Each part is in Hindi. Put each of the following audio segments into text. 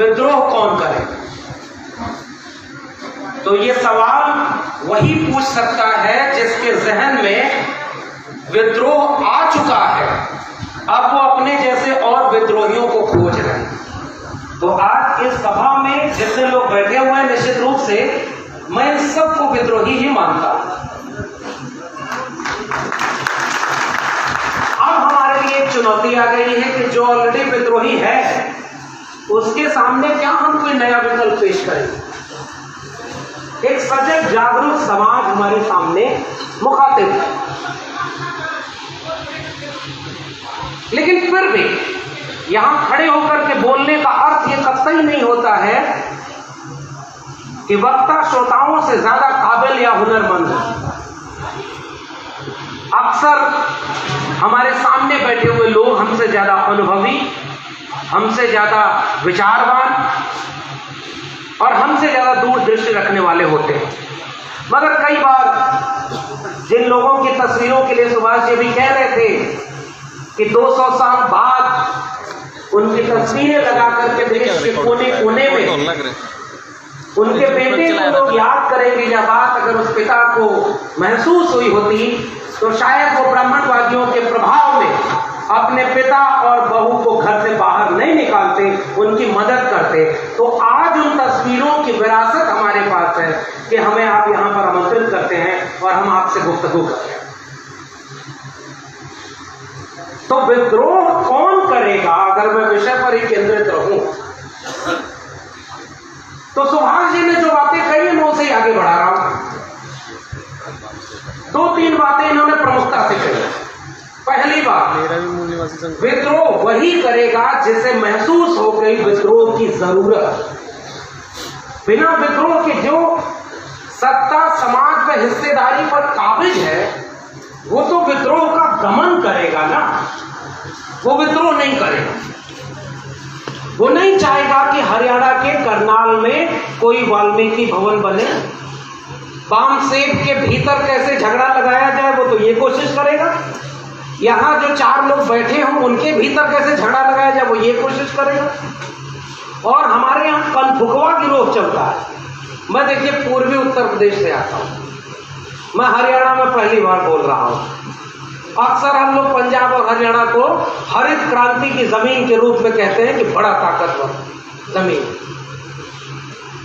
विद्रोह कौन करेगा? तो ये सवाल वही पूछ सकता है जिसके जहन में विद्रोह आ चुका है, अब वो अपने जैसे और विद्रोहियों को खोज रहे हैं। तो आज इस सभा में जितने लोग बैठे हुए हैं, निश्चित रूप से मैं इन सबको विद्रोही ही मानता हूं। अब हमारे लिए एक चुनौती आ गई है कि जो ऑलरेडी विद्रोही है उसके सामने क्या हम कोई नया विकल्प पेश करेंगे। एक सजग जागरूक समाज हमारे सामने मुखातिब है, लेकिन फिर भी यहां खड़े होकर के बोलने का अर्थ यह कतई नहीं होता है कि वक्ता श्रोताओं से ज्यादा काबिल या हुनरमंद है। अक्सर हमारे सामने बैठे हुए लोग हमसे ज्यादा अनुभवी, हमसे ज्यादा विचारवान और हमसे ज्यादा दूरदृष्टि रखने वाले होते हैं। मगर कई बार जिन लोगों की तस्वीरों के लिए सुभाष जी भी कह रहे थे कि 200 साल बाद उनकी तस्वीरें लगा करके देश के कोने कोने में उनके बेटे को लोग याद करेंगे, यह बात अगर उस पिता को महसूस हुई होती तो शायद वो ब्राह्मणवादियों के प्रभाव में अपने पिता और बहू को घर से बाहर नहीं निकालते, उनकी मदद करते। तो आज उन तस्वीरों की विरासत हमारे पास है कि हमें आप यहां पर आमंत्रित करते हैं और हम आपसे गुफ्तगू करते हैं। तो विद्रोह कौन करेगा अगर मैं विषय पर ही केंद्रित रहूं? तो सुभाष जी ने जो बातें कही है मैं उसे आगे बढ़ा रहा हूं। 2-3 बातें इन्होंने प्रमुखता से कही। पहली बात, विद्रोह वही करेगा जिसे महसूस हो गई विद्रोह की जरूरत। बिना विद्रोह के जो सत्ता समाज में हिस्सेदारी पर काबिज है वो तो विद्रोह का दमन करेगा ना, वो विद्रोह नहीं करेगा। वो नहीं चाहेगा कि हरियाणा के करनाल में कोई वाल्मीकि भवन बने, बामसेब के भीतर कैसे झगड़ा लगाया जाए वो तो ये कोशिश करेगा, यहां जो 4 लोग बैठे हों उनके भीतर कैसे झगड़ा लगाया जाए वो ये कोशिश करेगा। और हमारे यहां कनफुकवा गिरोह चलता है। मैं देखिए पूर्वी उत्तर प्रदेश से आता हूं, मैं हरियाणा में पहली बार बोल रहा हूं। अक्सर हम लोग पंजाब और हरियाणा को हरित क्रांति की जमीन के रूप में कहते हैं कि बड़ा ताकतवर जमीन,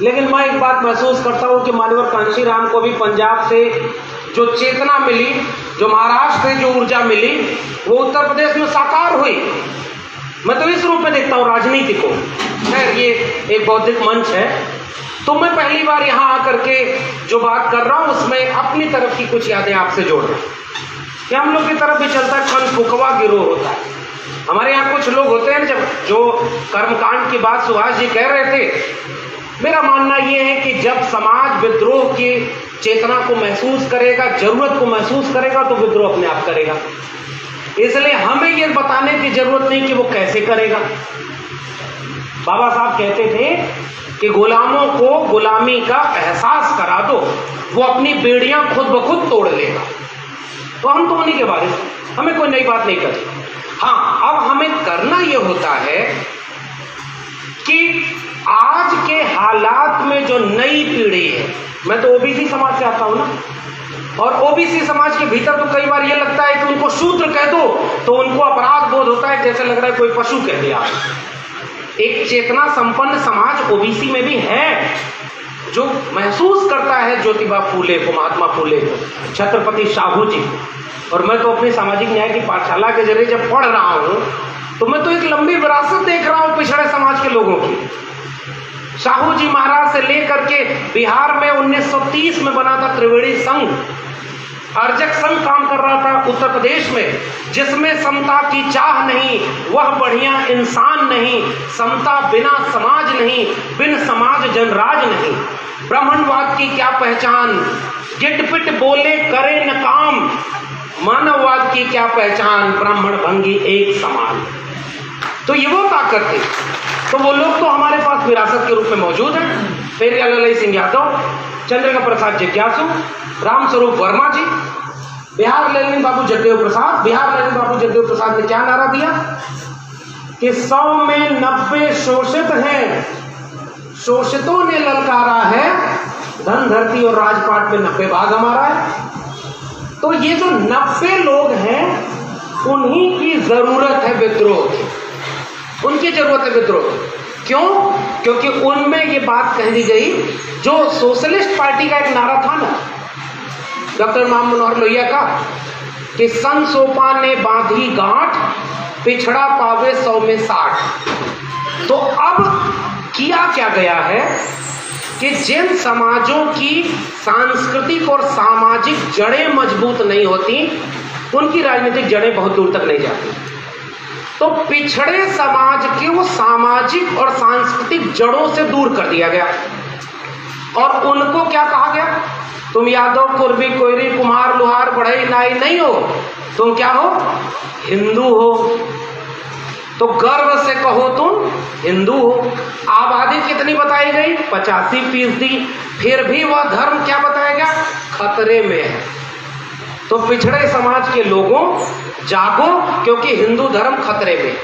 लेकिन मैं एक बात महसूस करता हूं कि मानवर कांशीराम को भी पंजाब से जो चेतना मिली, जो महाराष्ट्र से जो ऊर्जा मिली, वो उत्तर प्रदेश में साकार हुई। मैं तो इस रूप में देखता हूं राजनीति को। खैर ये एक बौद्धिक मंच है, तो मैं पहली बार यहां आकर के जो बात कर रहा हूं उसमें अपनी तरफ की कुछ यादें आपसे जोड़ रहा हूं कि हम लोग की तरफ भी चलता है कनफुकवा गिरोह होता है। हमारे यहाँ कुछ लोग होते हैं जब जो कर्मकांड की बात सुभाष जी कह रहे थे, मेरा मानना यह है कि जब समाज विद्रोह की चेतना को महसूस करेगा, जरूरत को महसूस करेगा तो विद्रोह अपने आप करेगा। इसलिए हमें यह बताने की जरूरत नहीं कि वो कैसे करेगा। बाबा साहब कहते थे कि गुलामों को गुलामी का एहसास करा दो, वो अपनी बेड़ियां खुद ब खुद तोड़ लेगा। तो हम तो उन्हीं के बारे में, हमें कोई नई बात नहीं करनी। हाँ, अब हमें करना यह होता है कि आज के हालात में जो नई पीढ़ी है, मैं तो ओबीसी समाज से आता हूं ना, और ओबीसी समाज के भीतर तो कई बार ये लगता है कि उनको शूद्र कह दो तो उनको अपराध बोध होता है, जैसे लग रहा है कोई पशु कह दिया। एक चेतना संपन्न समाज ओबीसी में भी है जो महसूस करता है ज्योतिबा फूले को, महात्मा फूले को, छत्रपति साहू जी को। और मैं तो अपनी सामाजिक न्याय की पाठशाला के जरिए जब पढ़ रहा हूं तो मैं तो एक लंबी विरासत देख रहा हूं पिछड़े समाज के लोगों की। साहू जी महाराज से लेकर के बिहार में 1930 में बना था त्रिवेणी संघ, अर्जक संघ काम कर रहा था उत्तर प्रदेश में, जिसमें समता की चाह नहीं, वह बढ़िया इंसान नहीं, समता बिना समाज नहीं, बिन समाज जनराज नहीं, ब्राह्मणवाद की क्या पहचान, गिटपिट बोले करे न काम, मानववाद की क्या पहचान, ब्राह्मण भंगी एक समान। तो ये वो ताकत थी। तो वो लोग तो हमारे पास विरासत के रूप में मौजूद हैं। पेरियालाल सिंह यादव, चंद्रिका प्रसाद जिज्ञासु, रामस्वरूप वर्मा जी, बिहार ललित बाबू जगदेव प्रसाद। बिहार ललित बाबू जगदेव प्रसाद ने क्या नारा दिया कि 100 में 90 शोषित हैं, शोषितों ने ललकारा है, धन धरती और राजपाट में 90 भाग हमारा है। तो ये जो 90 लोग हैं उन्हीं की जरूरत है विद्रोह की, उनकी जरूरत है विद्रोह। क्यों? क्योंकि उनमें ये बात कह दी गई, जो सोशलिस्ट पार्टी का एक नारा था ना डॉक्टर राम मनोहर लोहिया का, कि सन सोपा ने बांधी गांठ, पिछड़ा पावे 100 में 60। तो अब किया क्या गया है कि जिन समाजों की सांस्कृतिक और सामाजिक जड़ें मजबूत नहीं होती, उनकी राजनीतिक जड़ें बहुत दूर तक नहीं जाती। तो पिछड़े समाज के वो सामाजिक और सांस्कृतिक जड़ों से दूर कर दिया गया और उनको क्या कहा गया, तुम यादव, कुर्मी, कोयरी, कुम्हार, लोहार, बढ़ई, नाई नहीं हो, तुम क्या हो? हिंदू हो। तो गर्व से कहो तुम हिंदू हो। आबादी कितनी बताई गई? 85%। फिर भी वह धर्म क्या बताया गया? खतरे में है। तो पिछड़े समाज के लोगों जागो, क्योंकि हिंदू धर्म खतरे में।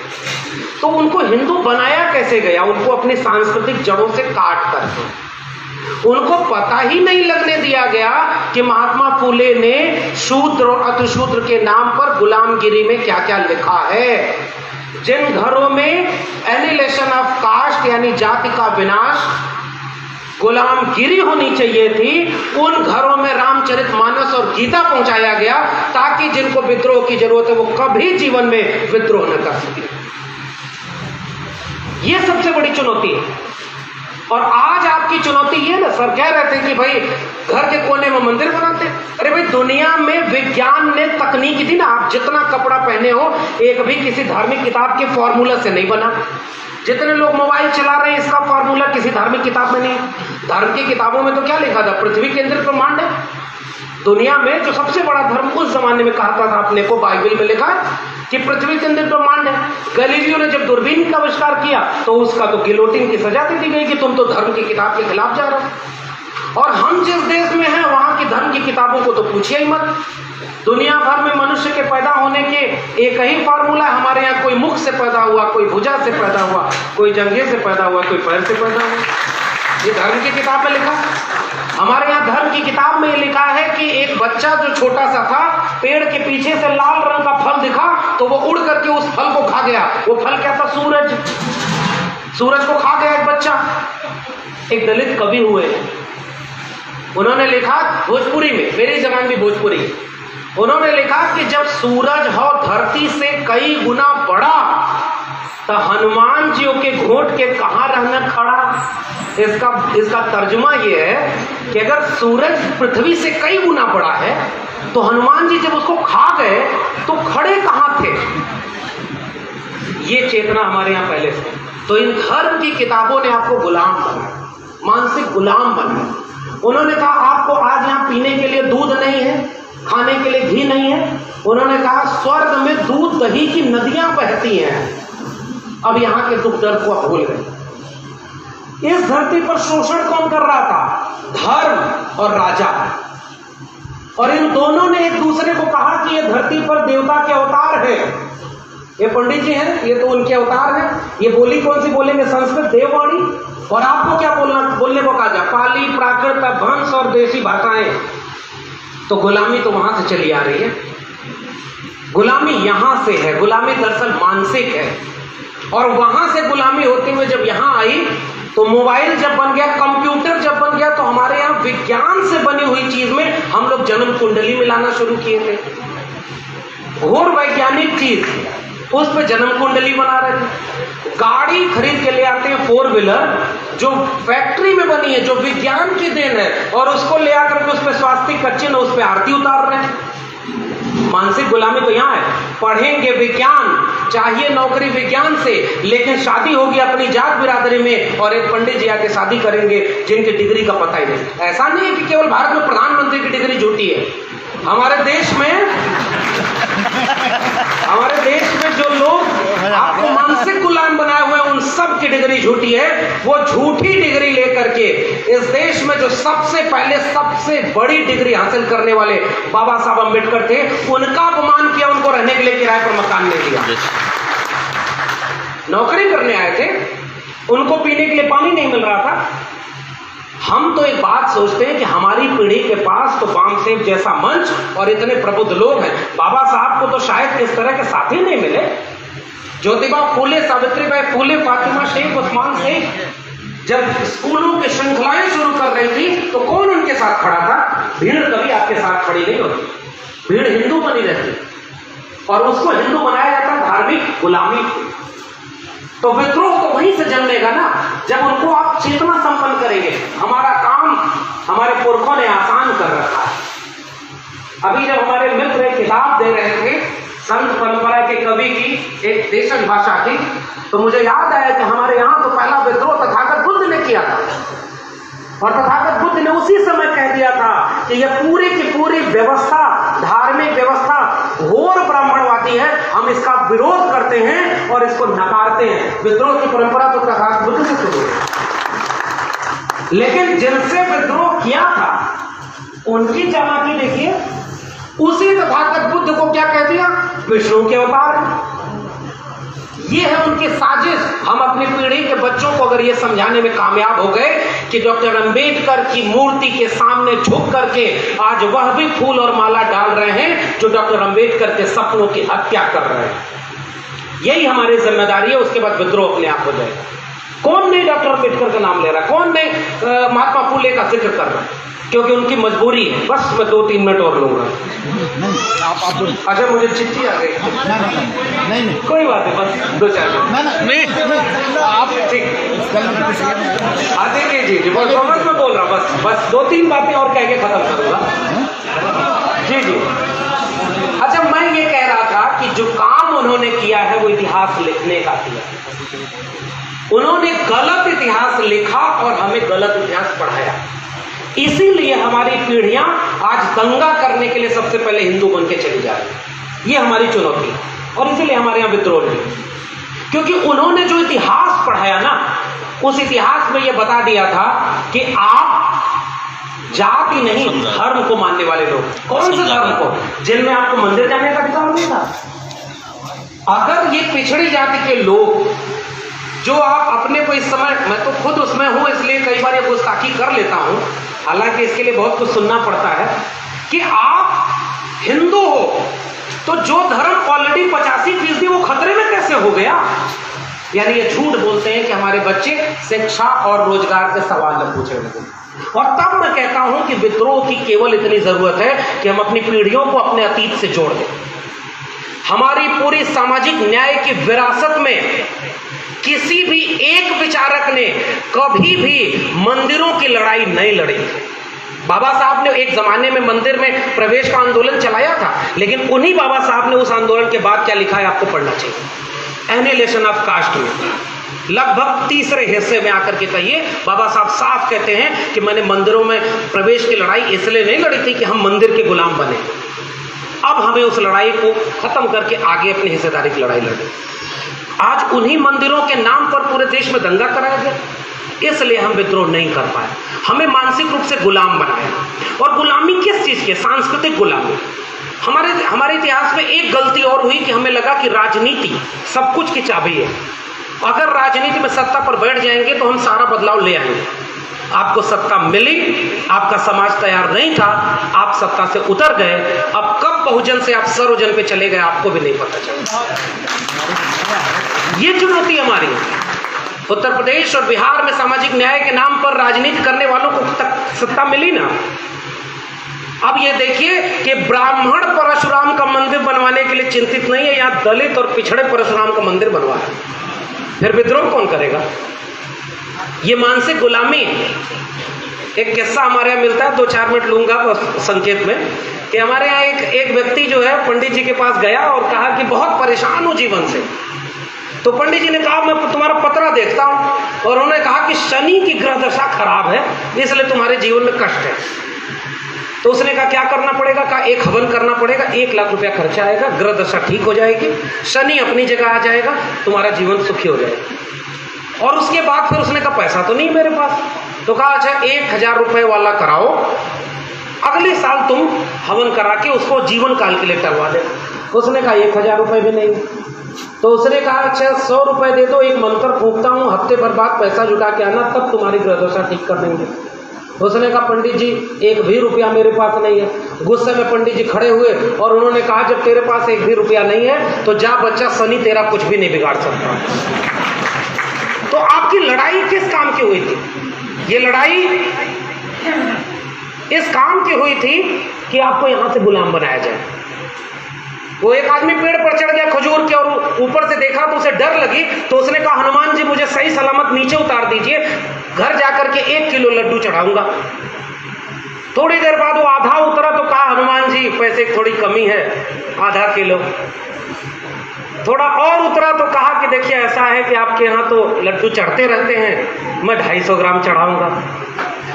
तो उनको हिंदू बनाया कैसे गया? उनको अपनी सांस्कृतिक जड़ों से काट करके। उनको पता ही नहीं लगने दिया गया कि महात्मा फूले ने शूद्र और अतिशूद्र के नाम पर गुलामगिरी में क्या क्या लिखा है। जिन घरों में एनिलेशन ऑफ कास्ट यानी जाति का विनाश, गुलामगिरी होनी चाहिए थी, उन घरों में रामचरितमानस और गीता पहुंचाया गया, ताकि जिनको विद्रोह की जरूरत है वो कभी जीवन में विद्रोह न कर सके। यह सबसे बड़ी चुनौती है। और आज आपकी चुनौती ये ना, सर कह रहे थे कि भाई घर के कोने में मंदिर बनाते। अरे भाई, दुनिया में विज्ञान ने तकनीक दी ना, आप जितना कपड़ा पहने हो एक भी किसी धार्मिक किताब के फॉर्मूला से नहीं बना। जितने लोग मोबाइल चला रहे हैं इसका फॉर्मूला किसी धार्मिक किताब में नहीं। धर्म की किताबों में तो क्या लिखा था? पृथ्वी केंद्रित ब्रह्मांड है। दुनिया में जो सबसे बड़ा धर्म उस जमाने में कहा था अपने को, बाइबल में लिखा है कि पृथ्वी के अंदर ब्रह्मांड है। गैलीलियो ने जब दूरबीन का आविष्कार किया तो उसका तो गिलोटिन की सजा दे दी गई कि तुम तो धर्म की किताब के खिलाफ जा रहे हो। और हम जिस देश में हैं वहां की धर्म की किताबों को तो पूछिए ही मत। दुनिया भर में मनुष्य के पैदा होने के एक ही फार्मूला है। हमारे यहाँ कोई मुख से पैदा हुआ, कोई भुजा से पैदा हुआ, कोई जंघे से पैदा हुआ, कोई पैर से पैदा हुआ। ये धर्म की किताब में लिखा। हमारे यहाँ धर्म की किताब में लिखा है कि एक बच्चा जो छोटा सा था, पेड़ के पीछे से लाल रंग का फल दिखा तो वो उड़ करके उस फल को खा गया। वो फल क्या था? सूरज। सूरज को खा गया एक बच्चा। एक दलित कवि हुए, उन्होंने लिखा भोजपुरी में, मेरी जबान भी भोजपुरी, उन्होंने लिखा कि जब सूरज हो धरती से कई गुना बड़ा, तो हनुमान जी के घोट के कहाँ रहना खड़ा। इसका तर्जुमा ये है कि अगर सूरज पृथ्वी से कई गुना बड़ा है तो हनुमान जी जब उसको खा गए तो खड़े कहाँ थे। ये चेतना हमारे यहाँ पहले से। तो इन धर्म की किताबों ने आपको गुलाम बनाया, मानसिक गुलाम बनाया। उन्होंने कहा आपको आज यहाँ पीने के लिए दूध नहीं है, खाने के लिए घी नहीं है। उन्होंने कहा स्वर्ग में दूध दही की नदियां बहती हैं। अब यहाँ के दुख दर्द को आप भूल गए। इस धरती पर शोषण कौन कर रहा था? धर्म और राजा। और इन दोनों ने एक दूसरे को कहा कि ये धरती पर देवता के अवतार है। ये पंडित जी हैं, ये तो उनके अवतार हैं। ये बोली कौन सी बोलेंगे? संस्कृत देववाणी। और आपको क्या बोलने को कहा जाए? पाली, प्राकृत, भंस और देशी भाषाएं। तो गुलामी तो वहां से चली आ रही है। गुलामी यहां से है। गुलामी दरअसल मानसिक है। और वहां से गुलामी होते हुए जब यहां आई तो मोबाइल जब बन गया, कंप्यूटर जब बन गया, तो हमारे यहाँ विज्ञान से बनी हुई चीज में हम लोग जन्म कुंडली मिलाना शुरू किए थे। घोर वैज्ञानिक चीज, उस पर जन्म कुंडली बना रहे थे। गाड़ी खरीद के ले आते हैं 4 व्हीलर, जो फैक्ट्री में बनी है, जो विज्ञान की देन है, और उसको ले आकर के उस पर स्वास्तिक का चिन्ह, उस पर आरती उतार रहे हैं। मानसिक गुलामी तो यहाँ है। पढ़ेंगे विज्ञान, चाहिए नौकरी विज्ञान से, लेकिन शादी होगी अपनी जात बिरादरी में और एक पंडित जी आके शादी करेंगे जिनकी डिग्री का पता ही नहीं। ऐसा नहीं है कि केवल भारत में प्रधानमंत्री की डिग्री झूठी है। हमारे देश में जो लोग आपको मानसिक गुलाम बनाए हुए हैं, उन सब की डिग्री झूठी है। वो झूठी डिग्री लेकर के इस देश में जो सबसे पहले सबसे बड़ी डिग्री हासिल करने वाले बाबा साहब अम्बेडकर थे, उनका अपमान किया, उनको रहने के लिए किराए पर मकान नहीं दिया। नौकरी करने आए थे, उनको पीने के लिए पानी नहीं मिल रहा था। हम तो एक बात सोचते हैं कि हमारी पीढ़ी के पास तो वामदेव जैसा मंच और इतने प्रबुद्ध लोग हैं। बाबा साहब को तो शायद इस तरह के साथी नहीं मिले। ज्योतिबा फूले, सावित्रीबाई फूले, फातिमा शेख, उस्मान शेख जब स्कूलों की श्रृंखलाएं शुरू कर रही थी तो कौन उनके साथ खड़ा था? भीड़ कभी आपके साथ खड़ी नहीं होती। भीड़ हिंदू बनी रहती और उसको हिंदू बनाया जाता धार्मिक गुलामी। तो विद्रोह तो वहीं से जन्मेगा ना, जब उनको आप चेतना संपन्न करेंगे। हमारा काम हमारे पुरखों ने आसान कर रखा है। अभी जब हमारे मित्र एक किताब दे रहे थे संत परंपरा के कवि की, एक देशन भाषा की, तो मुझे याद आया कि हमारे यहाँ तो पहला विद्रोह तथागत बुद्ध ने किया था और तथागत बुद्ध ने उसी समय कह दिया था कि यह पूरी की पूरी व्यवस्था, धार्मिक व्यवस्था घोर ब्राह्मणवादी है, हम इसका विरोध करते हैं और इसको नकारते हैं। विद्रोह की परंपरा तो तथागत बुद्ध से शुरू हुई, लेकिन जिनसे विद्रोह किया था उनकी चालाकी देखिए। उसी तथागत बुद्ध को क्या कह दिया? विष्णु के अवतार। ये है उनकी साजिश। हम अपनी पीढ़ी के बच्चों को अगर ये समझाने में कामयाब हो गए कि डॉक्टर अंबेडकर की मूर्ति के सामने झुक करके आज वह भी फूल और माला डाल रहे हैं जो डॉक्टर अंबेडकर के सपनों की हत्या कर रहे हैं, यही हमारी जिम्मेदारी है। उसके बाद विद्रोह अपने आप हो जाएगा। कौन नहीं डॉक्टर अंबेडकर का नाम ले रहा, कौन नहीं महात्मा फूले का जिक्र कर रहा है, क्योंकि उनकी मजबूरी है। बस मैं 2-3 मिनट और लूंगा। अच्छा, मुझे चिट्ठी आ गई। नहीं, कोई बात है, बस 2-4 मिनट। आप ठीक देखिए जी, बस समझ में बोल रहा हूँ। बस 2-3 बातें और कह के खत्म करूंगा। जी। अच्छा, मैं ये कह रहा था कि जो काम उन्होंने किया है वो इतिहास लिखने का किया। उन्होंने गलत इतिहास लिखा और हमें गलत इतिहास पढ़ाया। इसीलिए हमारी पीढ़ियां आज दंगा करने के लिए सबसे पहले हिंदू बन के चली जा रही। ये हमारी चुनौती है और इसीलिए हमारे यहां विद्रोह नहीं, क्योंकि उन्होंने जो इतिहास पढ़ाया ना, उस इतिहास में यह बता दिया था कि आप जाति नहीं धर्म को मानने वाले लोग। कौन से धर्म को? जिनमें आपको मंदिर जाने का अधिकार नहीं था। अगर ये पिछड़ी जाति के लोग जो आप अपने को इस समय, मैं तो खुद उसमें हूं इसलिए कई बार ये गुस्ताखी कर लेता हूं, हालांकि इसके लिए बहुत कुछ सुनना पड़ता है, कि आप हिंदू हो तो जो धर्म ऑलरेडी 85% वो खतरे में कैसे हो गया? यानी ये झूठ बोलते हैं कि हमारे बच्चे शिक्षा और रोजगार के सवाल न पूछे होंगे। और तब मैं कहता हूं कि विद्रोह की केवल इतनी जरूरत है कि हम अपनी पीढ़ियों को अपने अतीत से जोड़ दें। हमारी पूरी सामाजिक न्याय की विरासत में किसी भी एक विचारक ने कभी भी मंदिरों की लड़ाई नहीं लड़ी। बाबा साहब ने एक जमाने में मंदिर में प्रवेश का आंदोलन चलाया था, लेकिन उन्हीं बाबा साहब ने उस आंदोलन के बाद क्या लिखा है आपको पढ़ना चाहिए। एनिहिलेशन ऑफ कास्ट में लगभग 3रे हिस्से में आकर के कहिए, बाबा साहब साफ कहते हैं कि मैंने मंदिरों में प्रवेश की लड़ाई इसलिए नहीं लड़ी थी कि हम मंदिर के गुलाम बने। अब हमें उस लड़ाई को खत्म करके आगे अपनी हिस्सेदारी की लड़ाई लड़ी। आज उन्हीं मंदिरों के नाम पर पूरे देश में दंगा कराया गया, इसलिए हम विद्रोह नहीं कर पाए। हमें मानसिक रूप से गुलाम बनाया। और गुलामी किस चीज की? सांस्कृतिक गुलामी। हमारे इतिहास में एक गलती और हुई कि हमें लगा कि राजनीति सब कुछ की चाबी है। अगर राजनीति में सत्ता पर बैठ जाएंगे तो हम सारा बदलाव ले आएंगे। आपको सत्ता मिली, आपका समाज तैयार नहीं था, आप सत्ता से उतर गए। अब कब बहुजन से आप सर्वजन पे चले गए आपको भी नहीं पता चला। ये चुनौती हमारी है। उत्तर प्रदेश और बिहार में सामाजिक न्याय के नाम पर राजनीति करने वालों को तक सत्ता मिली ना। अब ये देखिए कि ब्राह्मण परशुराम का मंदिर बनवाने के लिए चिंतित नहीं है, यहां दलित और पिछड़े परशुराम का मंदिर बनवा है। फिर विद्रोह कौन करेगा? ये मानसिक गुलामी। एक किस्सा हमारे यहाँ मिलता है, 2-4 मिनट लूंगा संकेत में, कि हमारे यहाँ एक व्यक्ति जो है पंडित जी के पास गया और कहा कि बहुत परेशान हूं जीवन से। तो पंडित जी ने कहा मैं तुम्हारा पत्रा देखता हूं, और उन्होंने कहा कि शनि की ग्रह दशा खराब है इसलिए तुम्हारे जीवन में कष्ट है। तो उसने कहा क्या करना पड़ेगा? कहा एक हवन करना पड़ेगा, 1 लाख रुपया खर्चा आएगा, ग्रह दशा ठीक हो जाएगी, शनि अपनी जगह आ जाएगा, तुम्हारा जीवन सुखी हो जाएगा। और उसके बाद फिर उसने कहा पैसा तो नहीं मेरे पास। तो कहा अच्छा 1000 रुपये वाला कराओ, अगले साल तुम हवन करा के उसको जीवन काल के लिए टलवा दे। उसने कहा 1000 रुपये भी नहीं। तो उसने कहा अच्छा 100 रुपए दे दो, एक मंत्र फूंकता हूँ, हफ्ते भर बाद पैसा जुटा के आना, तब तुम्हारी ग्रह दशा ठीक कर देंगे। उसने कहा पंडित जी एक भी रुपया मेरे पास नहीं है। गुस्से में पंडित जी खड़े हुए और उन्होंने कहा जब तेरे पास एक भी रुपया नहीं है तो जा बच्चा, शनि तेरा कुछ भी नहीं बिगाड़ सकता। तो आपकी लड़ाई किस काम की हुई थी? ये लड़ाई इस काम की हुई थी कि आपको यहां से गुलाम बनाया जाए। वो एक आदमी पेड़ पर चढ़ गया खजूर के और ऊपर से देखा तो उसे डर लगी, तो उसने कहा हनुमान जी मुझे सही सलामत नीचे उतार दीजिए, घर जाकर के 1 किलो लड्डू चढ़ाऊंगा। थोड़ी देर बाद वो आधा उतरा तो कहा हनुमान जी पैसे की थोड़ी कमी है, आधा किलो। थोड़ा और उतरा तो कहा कि देखिए ऐसा है कि आपके यहाँ तो लड्डू चढ़ते रहते हैं, मैं 250 ग्राम चढ़ाऊंगा।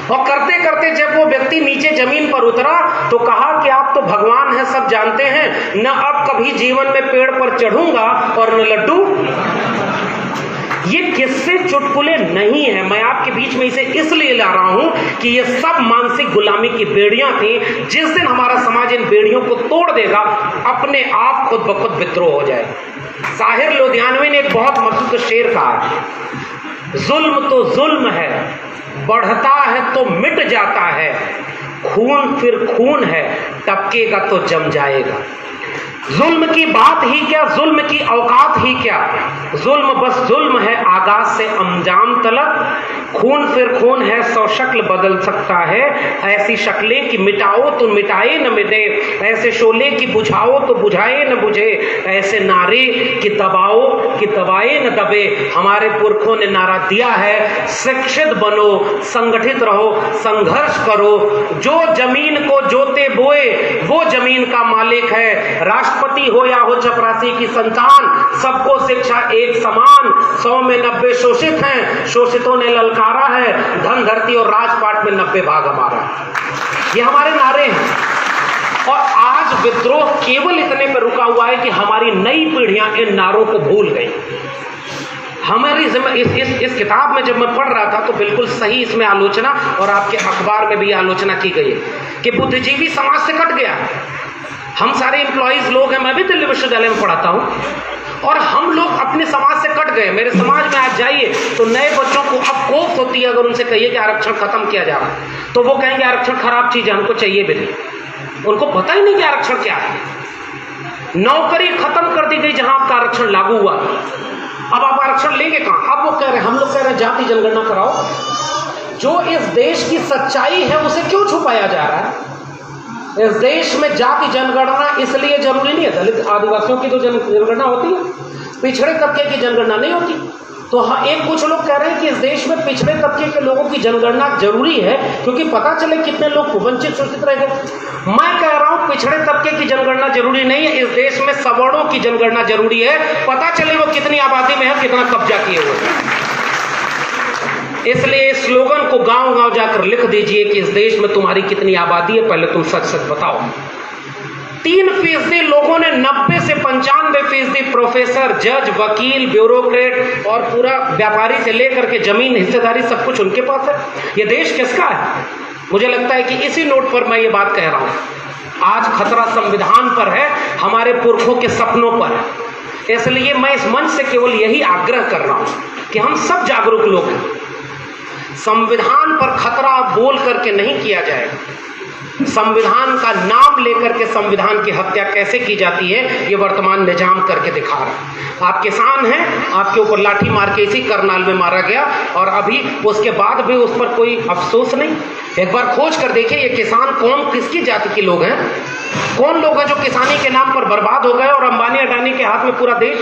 और करते करते जब वो व्यक्ति नीचे जमीन पर उतरा तो कहा कि आप तो भगवान हैं, सब जानते हैं, न अब कभी जीवन में पेड़ पर चढ़ूंगा और न लड्डू। ये किस्से चुटकुले नहीं है, मैं आपके बीच में इसे इसलिए ला रहा हूं कि ये सब मानसिक गुलामी की बेड़ियां थी। जिस दिन हमारा समाज इन बेड़ियों को तोड़ देगा, अपने आप खुद ब खुद विद्रोह हो जाए। साहिर लोधियानवी ने एक बहुत मशहूर शेर कहा, जुल्म तो जुल्म है, बढ़ता है तो मिट जाता है, खून फिर खून है, टपकेगा तो जम जाएगा। जुल्म की बात ही क्या, जुल्म की औकात ही क्या, जुल्म बस जुल्म है आगाज से अंजाम तलक, खून फिर खून है 100 शक्ल बदल सकता है, ऐसी शक्लें कि मिटाओ तो मिटाए न मिटे, ऐसे शोले की बुझाओ तो बुझाए न बुझे, ऐसे नारे कि दबाए न दबे। हमारे पुरखों ने नारा दिया है शिक्षित बनो, संगठित रहो, संघर्ष करो, जो जमीन को जोते बोए वो जमीन का मालिक है। राष्ट्रपति हो या हो चपरासी की संतान, सबको शिक्षा एक समान, 100 में 90 शोषित हैं, शोषितों ने ललकारा है, धन धरती और राजपाट में 90 भाग हमारा। ये हमारे नारे हैं। और आज विद्रोह केवल इतने पर रुका हुआ है कि हमारी नई पीढ़ियां इन नारों को भूल गई। हमारी इस किताब में जब मैं पढ़ रहा था तो बिल्कुल सही इसमें आलोचना, और आपके अखबार में भी आलोचना की गई है कि बुद्धिजीवी समाज से कट गया। हम सारे एम्प्लॉइज लोग हैं, मैं भी दिल्ली विश्वविद्यालय में पढ़ाता हूँ, और हम लोग अपने समाज से कट गए। मेरे समाज में आज जाइए तो नए बच्चों को अब कोफ्त होती है, अगर उनसे कहिए कि आरक्षण खत्म किया जा रहा है तो वो कहेंगे आरक्षण खराब चीज है, हमको चाहिए भी नहीं। उनको पता ही नहीं कि आरक्षण क्या है। नौकरी खत्म कर दी गई जहां आपका आरक्षण लागू हुआ, अब आप आरक्षण लेंगे कहां? अब वो कह रहे हैं, हम लोग कह रहे हैं जाति जनगणना कराओ। जो इस देश की सच्चाई है उसे क्यों छुपाया जा रहा है? इस देश में जाति जनगणना इसलिए जरूरी नहीं है, दलित आदिवासियों की तो जनगणना होती है, पिछड़े तबके की जनगणना नहीं होती। तो हाँ, एक कुछ लोग कह रहे हैं कि इस देश में पिछड़े तबके के लोगों की जनगणना जरूरी है क्योंकि पता चले कितने लोग वंचित शोषित रह गए। मैं कह रहा हूं पिछड़े तबके की जनगणना जरूरी नहीं है, इस देश में सवर्णों की जनगणना जरूरी है, पता चले वो कितनी आबादी में है, कितना कब्जा किए हुए हैं। इसलिए इस स्लोगन को गांव गांव जाकर लिख दीजिए कि इस देश में तुम्हारी कितनी आबादी है, पहले तुम सच सच बताओ। 3% लोगों ने 90 से 95% प्रोफेसर, जज, वकील, ब्यूरोक्रेट और पूरा व्यापारी से लेकर के जमीन हिस्सेदारी सब कुछ उनके पास है। ये देश किसका है? मुझे लगता है कि इसी नोट पर मैं ये बात कह रहा हूं। आज खतरा संविधान पर है, हमारे पुरखों के सपनों पर है। इसलिए मैं इस मंच से केवल यही आग्रह कर रहा हूं कि हम सब जागरूक लोग हैं। संविधान पर खतरा बोल करके नहीं किया जाएगा। संविधान का नाम लेकर के संविधान की हत्या कैसे की जाती है ये वर्तमान निजाम करके दिखा रहा है। आप किसान हैं, आपके ऊपर लाठी मार के इसी करनाल में मारा गया और अभी उसके बाद भी उस पर कोई अफसोस नहीं। एक बार खोज कर देखिए ये किसान कौन किसकी जाति के लोग हैं, कौन लोग हैं जो किसानी के नाम पर बर्बाद हो गए और अंबानी अडानी के हाथ में पूरा देश।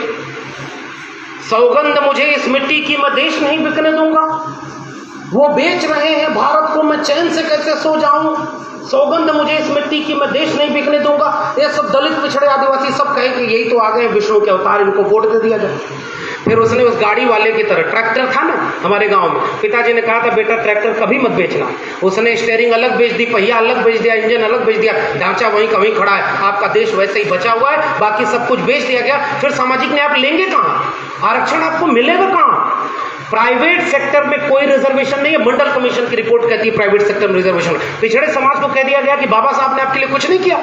सौगंध मुझे इस मिट्टी की मैं देश नहीं बिकने दूंगा, वो बेच रहे हैं भारत को, मैं चैन से कैसे सो जाऊं। सौगंध मुझे इस मिट्टी की मैं देश नहीं बिकने दूंगा। ये सब दलित पिछड़े आदिवासी सब कहे कि यही तो आ गए विष्णु के अवतार, इनको वोट दे दिया जाए। फिर उसने उस गाड़ी वाले की तरह, ट्रैक्टर था ना हमारे गांव में, पिताजी ने कहा था बेटा ट्रैक्टर कभी मत बेचना। उसने स्टीयरिंग अलग बेच दी, पहिया अलग बेच दिया, इंजन अलग बेच दिया, ढांचा वहीं का वहीं खड़ा है, आपका देश वैसे ही बचा हुआ है, बाकी सब कुछ बेच दिया गया। फिर सामाजिक न्याय आप लेंगे कहां? आरक्षण आपको मिलेगा कहां? प्राइवेट सेक्टर में कोई रिजर्वेशन नहीं है। मंडल कमीशन की रिपोर्ट कहती है प्राइवेट सेक्टर में रिजर्वेशन। पिछड़े समाज को कह दिया गया कि बाबा साहब ने आपके लिए कुछ नहीं किया।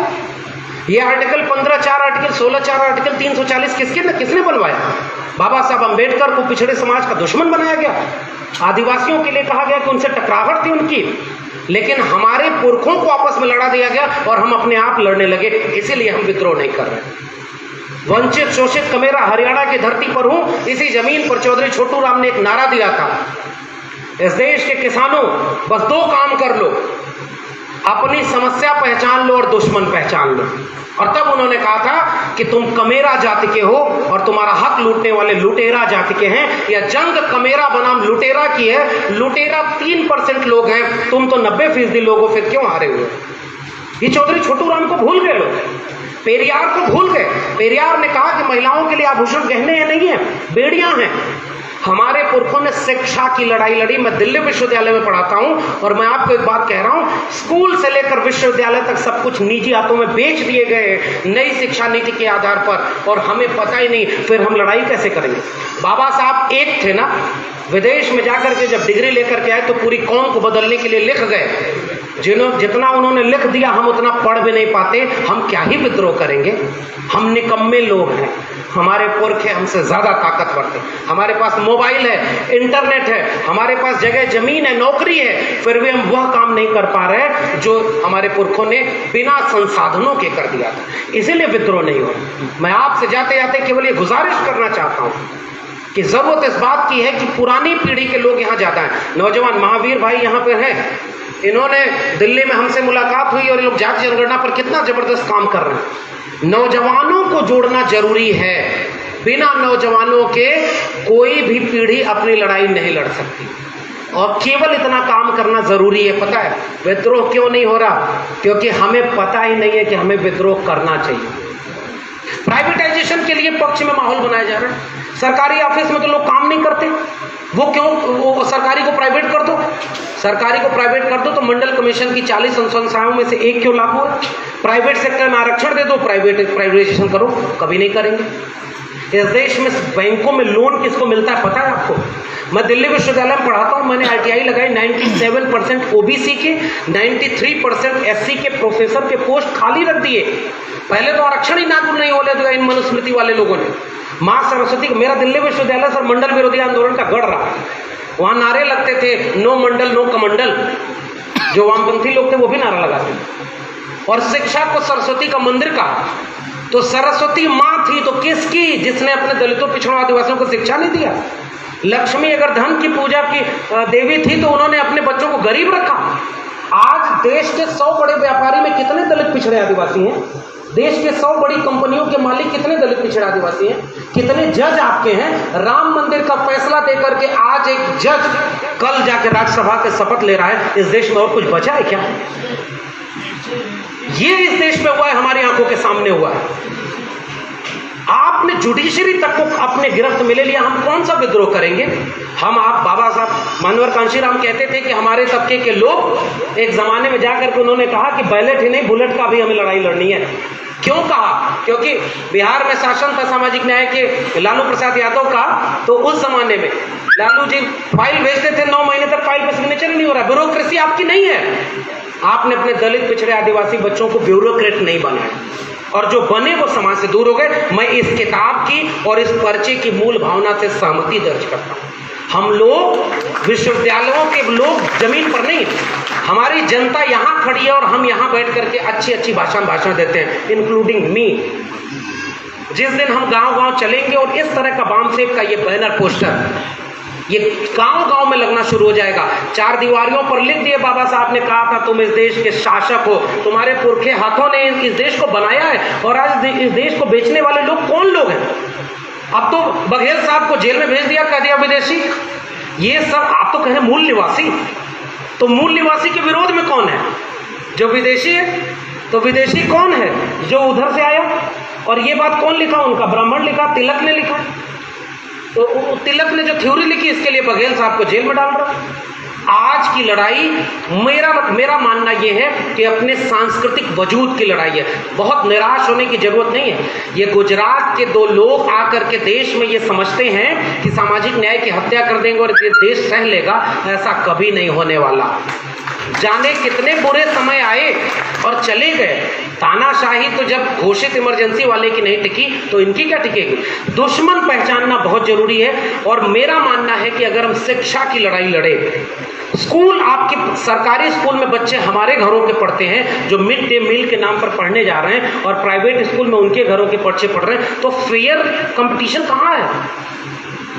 ये आर्टिकल 15(4) आर्टिकल 16(4) आर्टिकल 340 किसने बनवाया? बाबा साहब अंबेडकर को पिछड़े समाज का दुश्मन बनाया गया, आदिवासियों के लिए कहा गया कि उनसे टकराहट थी उनकी, लेकिन हमारे पुरखों को आपस में लड़ा दिया गया और हम अपने आप लड़ने लगे, इसीलिए हम विद्रोह नहीं कर रहे। वंचित शोषित कमेरा हरियाणा की धरती पर हूं, इसी जमीन पर चौधरी छोटू राम ने एक नारा दिया था, इस देश के किसानों बस 2 काम कर लो, अपनी समस्या पहचान लो और दुश्मन पहचान लो। और तब उन्होंने कहा था कि तुम कमेरा जाति के हो और तुम्हारा हक लूटने वाले लुटेरा जाति के हैं। यह जंग कमेरा बनाम लुटेरा की है। लुटेरा 3% लोग हैं, तुम तो 90% लोग हो, फिर क्यों हारे हुए? ये चौधरी छोटू राम को भूल गए लोग, पेरियार को भूल गए। पेरियार ने कहा कि महिलाओं के लिए आभूषण गहने नहीं है, बेड़ियां हैं। हमारे पुरखों ने शिक्षा की लड़ाई लड़ी। मैं दिल्ली विश्वविद्यालय में पढ़ाता हूं और मैं आपको एक बात कह रहा हूं, स्कूल से लेकर विश्वविद्यालय तक सब कुछ निजी हाथों में बेच दिए गए नई शिक्षा नीति के आधार पर, और हमें पता ही नहीं, फिर हम लड़ाई कैसे करेंगे? बाबा साहब एक थे ना, विदेश में जाकर के जब डिग्री लेकर के आए तो पूरी कौम को बदलने के लिए लिख गए। जितना उन्होंने लिख दिया हम उतना पढ़ भी नहीं पाते, हम क्या ही विद्रोह करेंगे? हम निकम्मे लोग हैं, हमारे पुरखे हमसे ज्यादा ताकतवर थे। हमारे पास मोबाइल है, इंटरनेट है, हमारे पास जगह जमीन है, नौकरी है, फिर भी हम वह काम नहीं कर पा रहे जो हमारे पुरखों ने बिना संसाधनों के कर दिया था, इसीलिए विद्रोह नहीं हो। मैं आपसे जाते जाते केवल ये गुजारिश करना चाहता हूं कि जरूरत इस बात की है कि पुरानी पीढ़ी के लोग यहाँ ज्यादा हैं। नौजवान महावीर भाई यहाँ पे हैं, इन्होंने दिल्ली में हमसे मुलाकात हुई और ये लोग जाति जनगणना पर कितना जबरदस्त काम कर रहे हैं। नौजवानों को जोड़ना जरूरी है, बिना नौजवानों के कोई भी पीढ़ी अपनी लड़ाई नहीं लड़ सकती, और केवल इतना काम करना जरूरी है। पता है विद्रोह क्यों नहीं हो रहा? क्योंकि हमें पता ही नहीं है कि हमें विद्रोह करना चाहिए। प्राइवेटाइजेशन के लिए पक्ष में माहौल बनाया जा रहा है। सरकारी ऑफिस में तो लोग काम नहीं करते, वो क्यों? वो सरकारी को प्राइवेट कर दो, सरकारी को प्राइवेट कर दो तो मंडल कमीशन की 40 अनुशंसाओं में से एक क्यों लागू है? प्राइवेट सेक्टर में आरक्षण दे दो, प्राइवेटाइजेशन करो, कभी नहीं करेंगे। इस देश में बैंकों में लोन किसको मिलता है पता है आपको? मैं दिल्ली विश्वविद्यालय में पढ़ाता हूं, मैंने आईटीआई लगाई, 97% ओबीसी के, 93% एससी के प्रोफेसर के पोस्ट खाली रख दिए। पहले तो आरक्षण ही लागू नहीं होने दिया इन मनुस्मृति वाले लोगों ने। मां सरस्वती, मेरा दिल्ली विश्वविद्यालय सर मंडल विरोधी आंदोलन का गढ़ रहा, वहां नारे लगते थे नो मंडल नो कमंडल, जो वामपंथी लोग थे वो भी नारा लगाते थे। और शिक्षा को सरस्वती का मंदिर कहा, तो सरस्वती मां थी तो किसकी? जिसने अपने दलितों पिछड़ों आदिवासियों को शिक्षा नहीं दिया। लक्ष्मी अगर धन की पूजा की देवी थी तो उन्होंने अपने बच्चों को गरीब रखा। आज देश के 100 बड़े व्यापारी में कितने दलित पिछड़े आदिवासी हैं? देश के 100 बड़ी कंपनियों के मालिक कितने दलित पिछड़े आदिवासी हैं? कितने जज आपके हैं? राम मंदिर का फैसला देकर के आज एक जज कल जाके राज्यसभा के शपथ ले रहा है। इस देश में और कुछ बचा है क्या? ये इस देश में हुआ है, हमारी आंखों के सामने हुआ है। आपने जुडिशरी तक को अपने गिरफ्त में ले लिया, हम कौन सा विद्रोह करेंगे? हम आप बाबा साहब मानवर कांशीराम कहते थे कि हमारे तबके के लोग एक जमाने में जाकर के उन्होंने कहा कि बैलेट ही नहीं बुलेट का भी हमें लड़ाई लड़नी है। क्यों कहा? क्योंकि बिहार में शासन था सामाजिक न्याय के लालू प्रसाद यादव का, तो उस जमाने में लालू जी फाइल भेजते थे, 9 महीने तक फाइल पर सिग्नेचर नहीं हो रहा। ब्यूरोक्रेसी आपकी नहीं है। आपने अपने दलित पिछड़े आदिवासी बच्चों को ब्यूरोक्रेट नहीं बनाया, और जो बने वो समाज से दूर हो गए। मैं इस किताब की और इस पर्चे की मूल भावना से सहमति दर्ज करता हूं। हम लोग विश्वविद्यालयों के लोग जमीन पर नहीं, हमारी जनता यहाँ खड़ी है और हम यहाँ बैठ करके अच्छी अच्छी भाषण देते हैं, इंक्लूडिंग मी। जिस दिन हम गांव-गांव चलेंगे और इस तरह का बामसेब का ये बैनर पोस्टर ये गांव-गांव में लगना शुरू हो जाएगा। 4 दीवारियों पर लिख दिए, बाबा साहब ने कहा था तुम इस देश के शासक हो, तुम्हारे पुरखे हाथों ने इस देश को बनाया है, और आज इस देश को बेचने वाले लोग कौन लोग हैं? अब तो बघेल साहब को जेल में भेज दिया, कह दिया विदेशी। ये सब आप तो कह रहे मूल निवासी, तो मूल निवासी के विरोध में कौन है? जो विदेशी है। तो विदेशी कौन है? जो उधर से आया। और ये बात कौन लिखा? उनका ब्राह्मण लिखा, तिलक ने लिखा। तो तिलक ने जो थ्योरी लिखी, इसके लिए बघेल साहब को जेल में डाल रहा। आज की लड़ाई मेरा मानना यह है कि अपने सांस्कृतिक वजूद की लड़ाई है। बहुत निराश होने की जरूरत नहीं है। ये गुजरात के 2 लोग आकर के देश में ये समझते हैं कि सामाजिक न्याय की हत्या कर देंगे और ये देश सह लेगा, ऐसा कभी नहीं होने वाला। जाने कितने बुरे समय आए और चले गए। तानाशाही तो जब घोषित इमरजेंसी वाले की नहीं टिकी तो इनकी क्या टिकेगी। दुश्मन पहचानना बहुत जरूरी है। और मेरा मानना है कि अगर हम शिक्षा की लड़ाई लड़े, स्कूल, आपके सरकारी स्कूल में बच्चे हमारे घरों के पढ़ते हैं जो मिड डे मील के नाम पर पढ़ने जा रहे हैं, और प्राइवेट स्कूल में उनके घरों के बच्चे पढ़ रहे हैं, तो फेयर कंपटीशन कहाँ है।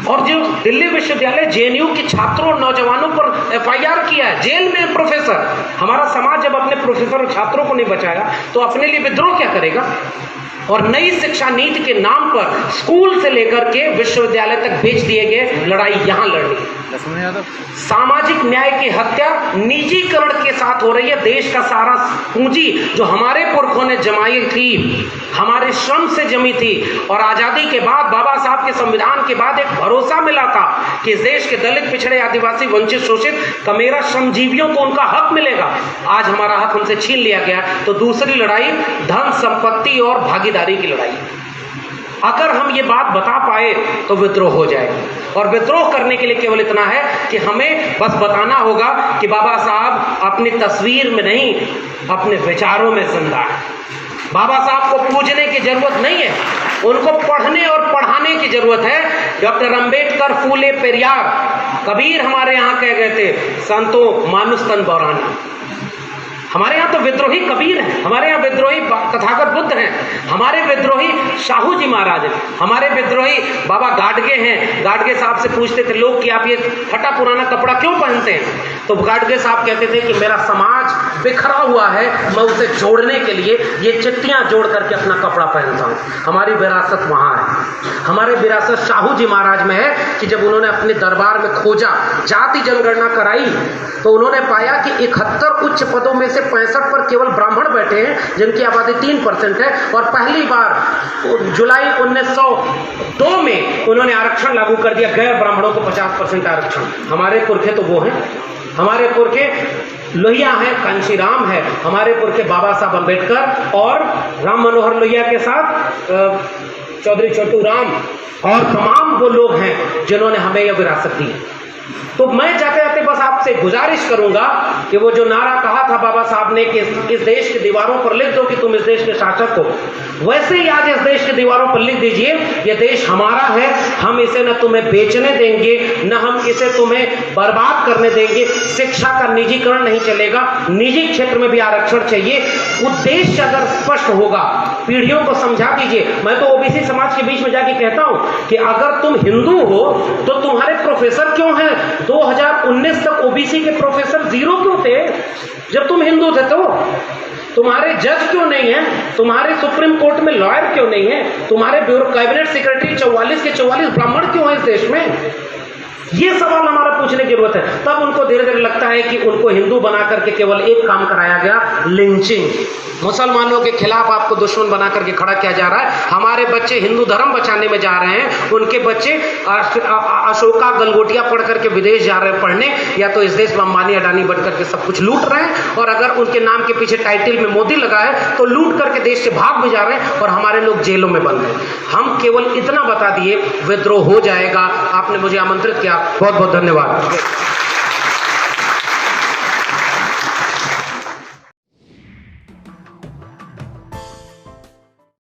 और जो दिल्ली विश्वविद्यालय जेएनयू के छात्रों और नौजवानों पर एफआईआर किया है, जेल में प्रोफेसर, हमारा समाज जब अपने प्रोफेसर और छात्रों को नहीं बचाया तो अपने लिए विद्रोह क्या करेगा। और नई शिक्षा नीति के नाम पर स्कूल से लेकर के विश्वविद्यालय तक भेज दिए गए, लड़ाई यहां लड़नी। सामाजिक न्याय की हत्या निजीकरण के साथ हो रही है। देश का सारा पूंजी जो हमारे पुरखों ने जमाई थी, हमारे श्रम से जमी थी, और आजादी के बाद बाबा साहब के संविधान के बाद एक भरोसा मिला था कि इस देश के दलित, पिछड़े, आदिवासी, वंचित, शोषित, कमेरा, श्रमजीवियों को उनका हक मिलेगा। आज हमारा हक हमसे छीन लिया गया। तो दूसरी लड़ाई धन संपत्ति और भागीदारी की लड़ाई। अगर हम ये बात बता पाए तो विद्रोह हो जाएगा। और विद्रोह करने के लिए केवल इतना है कि हमें बस बताना होगा कि बाबा साहब अपनी तस्वीर में नहीं, अपने विचारों में जिंदा है। बाबा साहब को पूजने की जरूरत नहीं है, उनको पढ़ने और पढ़ाने की जरूरत है। डॉक्टर अंबेडकर, फूले, पेरियार, कबीर हमारे यहाँ कह गए थे, संतों मानुष तन बौराना। हमारे यहाँ तो विद्रोही कबीर हैं, हमारे यहाँ विद्रोही तथागत बुद्ध हैं, हमारे विद्रोही शाहू जी महाराज हैं, हमारे विद्रोही बाबा गाडगे हैं। गाडगे साहब से पूछते थे लोग कि आप ये फटा पुराना कपड़ा क्यों पहनते हैं, तो गाडगे साहब कहते थे कि मेरा समाज बिखरा हुआ है, मैं उसे जोड़ने के लिए ये चिट्ठियां जोड़ करके अपना कपड़ा पहनता हूँ। हमारी विरासत वहाँ है, हमारी विरासत शाहू जी महाराज में है कि जब उन्होंने अपने दरबार में खोजा, जाति जनगणना कराई, तो उन्होंने पाया कि 71 उच्च पदों में से 65 पर केवल ब्राह्मण बैठे हैं, जिनकी आबादी 3% है। और पहली बार जुलाई 1902 में उन्होंने आरक्षण लागू कर दिया, गैर ब्राह्मणों को 50% आरक्षण। हमारे पुरखे तो वो हैं, हमारे पुरखे लोहिया हैं, कांशीराम है, हमारे पुरखे बाबा साहब अम्बेडकर और राम मनोहर लोहिया के साथ चौधरी छोटू राम और तमाम वो लोग हैं जिन्होंने हमें यह विरासत दी। तो मैं जाते जाते बस आपसे गुजारिश करूंगा कि वो जो नारा कहा था बाबा साहब ने कि इस देश की दीवारों पर लिख दो कि तुम इस देश के शासक हो, वैसे ही आज इस देश की दीवारों पर लिख दीजिए ये देश हमारा है, हम इसे न तुम्हें बेचने देंगे, न हम इसे तुम्हें बर्बाद करने देंगे। शिक्षा का निजीकरण नहीं चलेगा, निजी क्षेत्र में भी आरक्षण चाहिए। उद्देश्य अगर स्पष्ट होगा, पीढ़ियों को समझा दीजिए। मैं तो ओबीसी समाज के बीच में जाके कहता हूं कि अगर तुम हिंदू हो तो तुम्हारे प्रोफेसर क्यों हैं 2019 तक ओबीसी के प्रोफेसर 0 क्यों थे? जब तुम हिंदू थे तो तुम्हारे जज क्यों नहीं है, तुम्हारे सुप्रीम कोर्ट में लॉयर क्यों नहीं है, तुम्हारे ब्यूरो कैबिनेट सेक्रेटरी 44 के 44 ब्राह्मण क्यों है इस देश में? ये सवाल हमारा पूछने की जरूरत है। तब उनको धीरे धीरे लगता है कि उनको हिंदू बना करके केवल एक काम कराया गया, लिंचिंग। मुसलमानों के खिलाफ आपको दुश्मन बना करके खड़ा किया जा रहा है। हमारे बच्चे हिंदू धर्म बचाने में जा रहे हैं, उनके बच्चे अशोका गलगोटिया पढ़ करके विदेश जा रहे हैं पढ़ने, या तो इस देश में अंबानी अडानी बन करके सब कुछ लूट रहे हैं। और अगर उनके नाम के पीछे टाइटल में मोदी लगा है तो लूट करके देश से भाग भी जा रहे हैं और हमारे लोग जेलों में बंद हैं। हम केवल इतना बता दिए, विद्रोह हो जाएगा। आपने मुझे आमंत्रित किया, बहुत बहुत धन्यवाद।